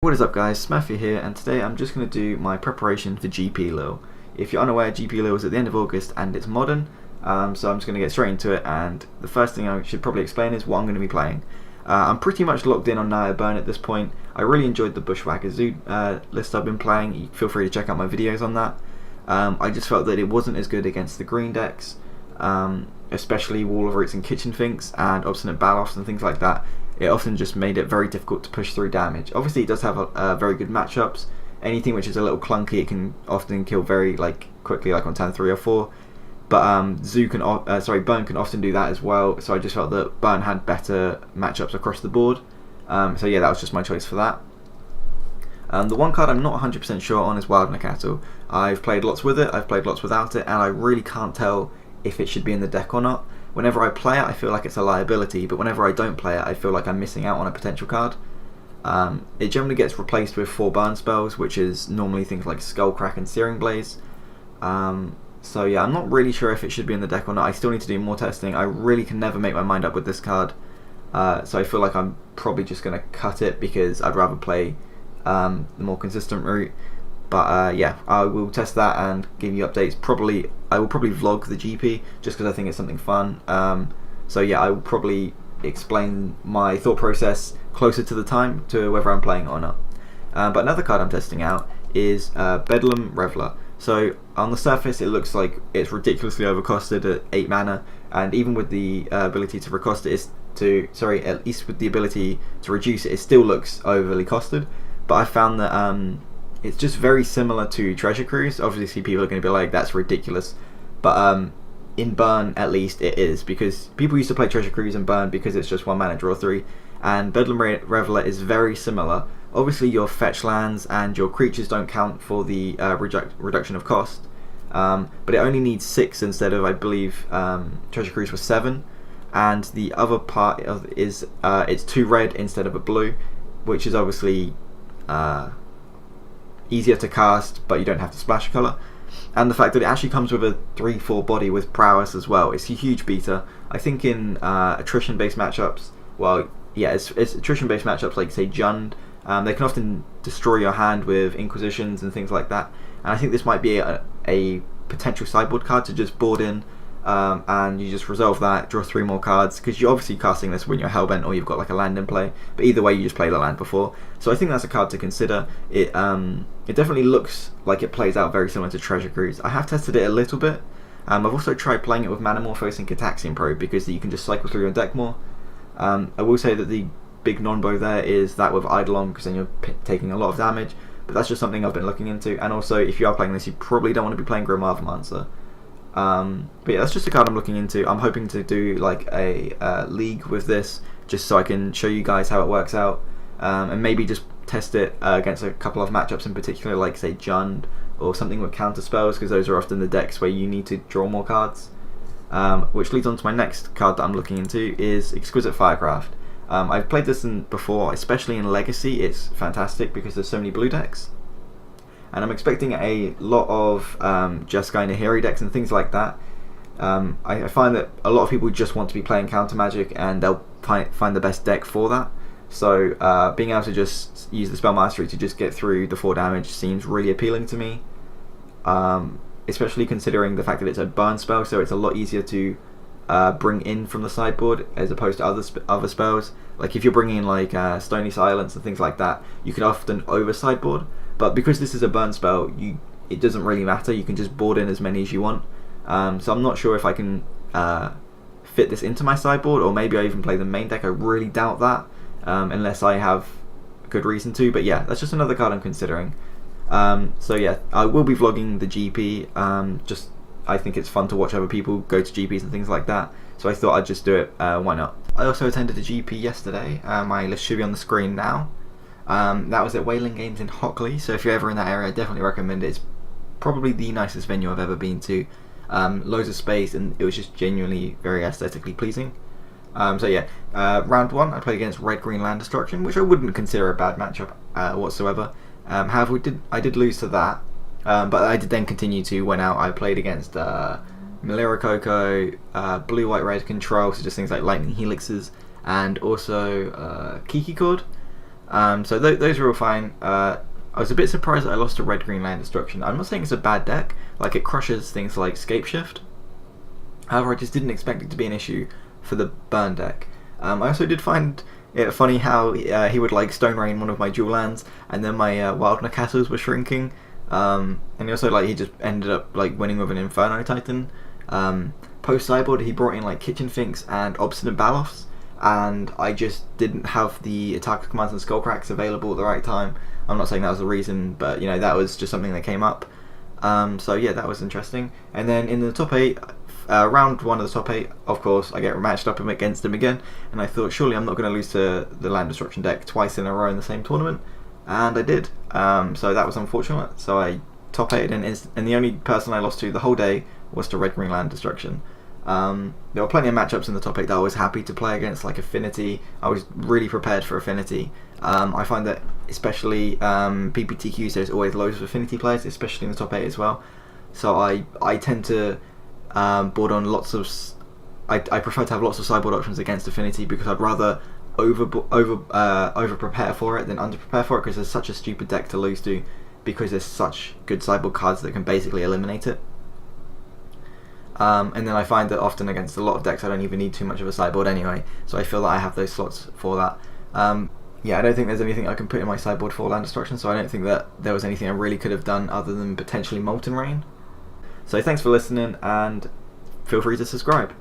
What is up guys, Smaffy here, and today I'm just going to do my preparation for GP Lille. If you're unaware, GP Lille is at the end of August and it's modern, so I'm just going to get straight into it, and the first thing I should probably explain is what I'm going to be playing. I'm pretty much locked in on Naya Burn at this point. I really enjoyed the Bushwhacker Zoo list I've been playing. Feel free to check out my videos on that. I just felt that it wasn't as good against the green decks, especially Wall of Roots and Kitchen Finks and Obstinate Balofs and things like that. It often just made it very difficult to push through damage. Obviously it does have very good matchups. Anything which is a little clunky, it can often kill very quickly, like on turn 3 or 4. But Burn can often do that as well. So I just felt that Burn had better matchups across the board. So yeah, that was just my choice for that. The one card I'm not 100% sure on is Wild Nacatl. I've played lots with it, I've played lots without it, and I really can't tell if it should be in the deck or not. Whenever I play it, I feel like it's a liability, but whenever I don't play it, I feel like I'm missing out on a potential card. It generally gets replaced with 4 burn spells, which is normally things like Skullcrack and Searing Blaze. So yeah, I'm not really sure if it should be in the deck or not. I still need to do more testing. I really can never make my mind up with this card. So I feel like I'm probably just going to cut it because I'd rather play the more consistent route. But yeah, I will test that and give you updates. I will probably vlog the GP just because I think it's something fun. So yeah, I will probably explain my thought process closer to the time to whether I'm playing it or not. But another card I'm testing out is Bedlam Reveler. So on the surface it looks like it's ridiculously overcosted at 8 mana, and even with the ability to recost it, at least with the ability to reduce it, it still looks overly costed. But I found that it's just very similar to Treasure Cruise. Obviously people are going to be like, that's ridiculous, but in Burn at least it is, because people used to play Treasure Cruise and Burn because it's just 1 mana draw 3, and Bedlam Reveler is very similar. Obviously your fetch lands and your creatures don't count for the reduction of cost, but it only needs 6 instead of, I believe, Treasure Cruise was 7, and the other part is it's 2 red instead of a blue, which is obviously easier to cast, but you don't have to splash colour. And the fact that it actually comes with a 3/4 body with prowess as well, it's a huge beater. I think in attrition based matchups, well yeah, it's attrition based matchups like say Jund, they can often destroy your hand with Inquisitions and things like that, and I think this might be a potential sideboard card to just board in, and you just resolve that, draw 3 more cards, because you're obviously casting this when you're Hellbent or you've got like a land in play, but either way you just played a land before. So I think that's a card to consider. It definitely looks like it plays out very similar to Treasure Cruise. I have tested it a little bit. I've also tried playing it with Manamorphose and Cataxian Probe because you can just cycle through your deck more. I will say that the big non-bow there is that with Eidolon, because then you're taking a lot of damage, but that's just something I've been looking into. And also, if you are playing this, you probably don't want to be playing Grim Arthmancer. But yeah, that's just a card I'm looking into. I'm hoping to do like a league with this, just so I can show you guys how it works out, and maybe just test it against a couple of matchups in particular, like say Jund or something with counter spells, because those are often the decks where you need to draw more cards. Which leads on to my next card that I'm looking into is Exquisite Firecraft. I've played this before, especially in Legacy. It's fantastic because there's so many blue decks, and I'm expecting a lot of Jeskai Nahiri decks and things like that. I find that a lot of people just want to be playing counter magic, and they'll find the best deck for that. So being able to just use the spell mastery to just get through the 4 damage seems really appealing to me, especially considering the fact that it's a burn spell, so it's a lot easier to bring in from the sideboard as opposed to other spells. Like if you're bringing in like Stony Silence and things like that, you can often over sideboard, but because this is a burn spell, it doesn't really matter. You can just board in as many as you want. So I'm not sure if I can fit this into my sideboard, or maybe I even play the main deck. I really doubt that, unless I have good reason to. But yeah, that's just another card I'm considering. So yeah, I will be vlogging the GP. I think it's fun to watch other people go to GPs and things like that, so I thought I'd just do it. Why not? I also attended a GP yesterday. My list should be on the screen now. That was at Whaling Games in Hockley, so if you're ever in that area, I definitely recommend it. It's probably the nicest venue I've ever been to. Loads of space, and it was just genuinely very aesthetically pleasing. So yeah, round 1 I played against Red-Green Land Destruction, which I wouldn't consider a bad matchup whatsoever. However, I did lose to that, but I did then continue to win out. I played against Malira Coco, Blue-White-Red Control, so just things like Lightning Helixes, and also Kiki Cord. So those were all fine. I was a bit surprised that I lost to red-green land destruction. I'm not saying it's a bad deck, like it crushes things like Scapeshift. However, I just didn't expect it to be an issue for the burn deck. I also did find it funny how he would like Stone Rain one of my dual lands, and then my Wild Nacatls were shrinking. And he also he just ended up winning with an Inferno Titan. Post Sideboard, he brought in Kitchen Finks and Obstinate Balofs, and I just didn't have the Atarka commands and Skullcracks available at the right time. I'm not saying that was the reason, but that was just something that came up. So yeah, that was interesting. And then in the top 8, round 1 of the top 8, of course, I get matched up against him again, and I thought surely I'm not going to lose to the land destruction deck twice in a row in the same tournament, and I did. So that was unfortunate. So I top 8'd and the only person I lost to the whole day was to red-green land destruction. There were plenty of matchups in the top 8 that I was happy to play against, like Affinity. I was really prepared for Affinity. I find that especially PPTQ, so there's always loads of Affinity players, especially in the top 8 as well. So I tend to board on lots of... I prefer to have lots of sideboard options against Affinity, because I'd rather over prepare for it than under prepare for it, because there's such a stupid deck to lose to, because there's such good sideboard cards that can basically eliminate it. And then I find that often against a lot of decks I don't even need too much of a sideboard anyway, so I feel that I have those slots for that. Yeah, I don't think there's anything I can put in my sideboard for land destruction, so I don't think that there was anything I really could have done other than potentially Molten Rain. So thanks for listening, and feel free to subscribe.